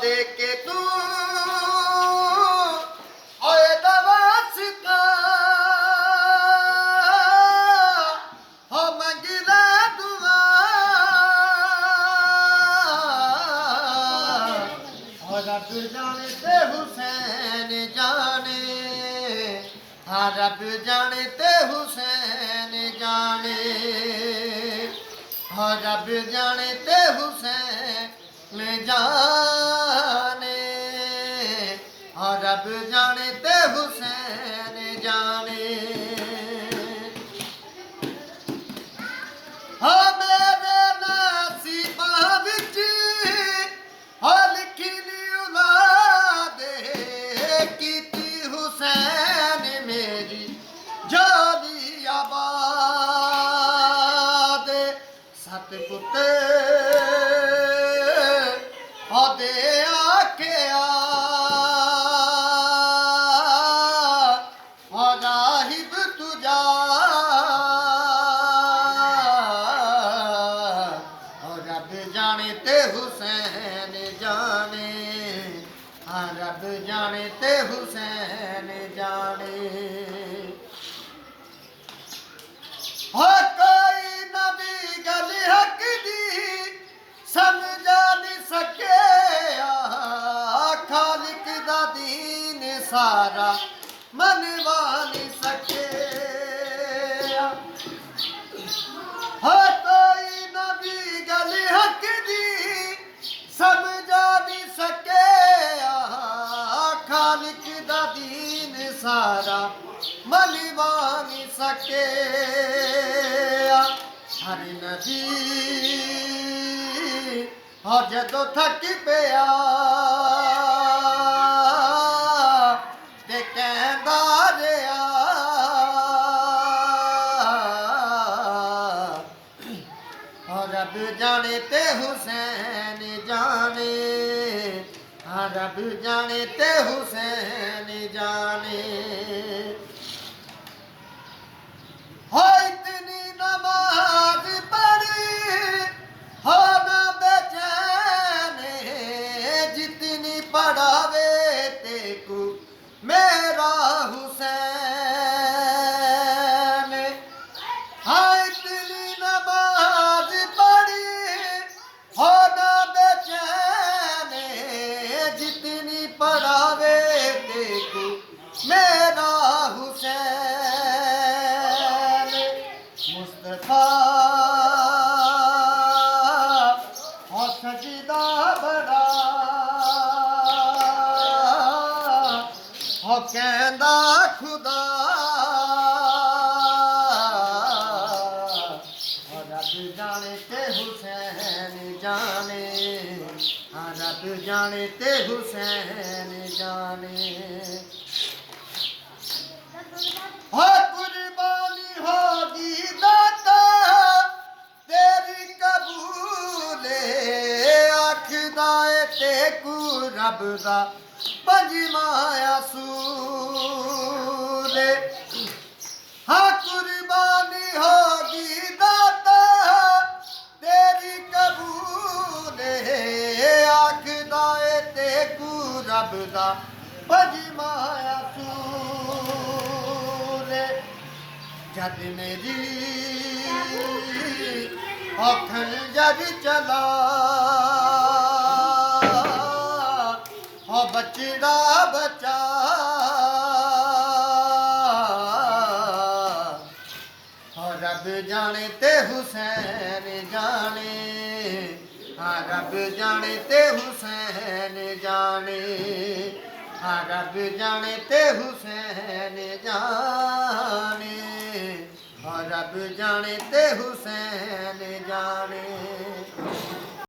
दे के तू ओए दवासता हो मंगला दुआ और रब जाने ते हुसैन जाने रब जाने ते हुसैन जाने रब जाने ते हुसैन जाने रब जाने ते हुसैन जाने मेरे नसीबां विच लिखी नी औलाद कीती हुसैन मेरी जाली आबाद सत पुत्ते दे आखिया राहिब तुझा रब जाने ते हुसैन जाने रब जाने ते हुसैन जाने कोई नबी गल हक दी समझा नहीं सके खालिक दा दीन सारा मनवा नहीं सके कोई नबी गल हक दी समझा नहीं सके खालिक दा दीन सारा मनवा नहीं सके हर नबी और जदों थक पिया ते कहंदा रहा रब जाने ते हुसैन जाने रब जाने ते हुसैन जाने हो इतनी नमाज पढ़ी हो ना बेचैन जितनी पढ़ावे तेकू मेरा हुसैन हाँ इतनी नमाज पढ़ी हो ना बेचैन जितनी पढ़ावे तेकू मेरा हुसैन मुस्तफा और सजदा बड़ा हो कहंदा खुदा रब जाने ते हुसैन जाने रब जाने ते हुसैन जाने हो कुर्बानी होगी दाता तेरी कबूल आखदा तेकू रब दा पंजवां असूल हाँ कुर्बानी होगी दाता तेरी कबूल आखदा तेकू रब दा पंजवां असूल जद मेरी औखन जद चला हो बचड़ा बचा हो रब जाने ते हुसैन जाने रब जाने ते हुसैन जाने रब जाने ते हुसैन जाने रब जाने ते हुसैन जाने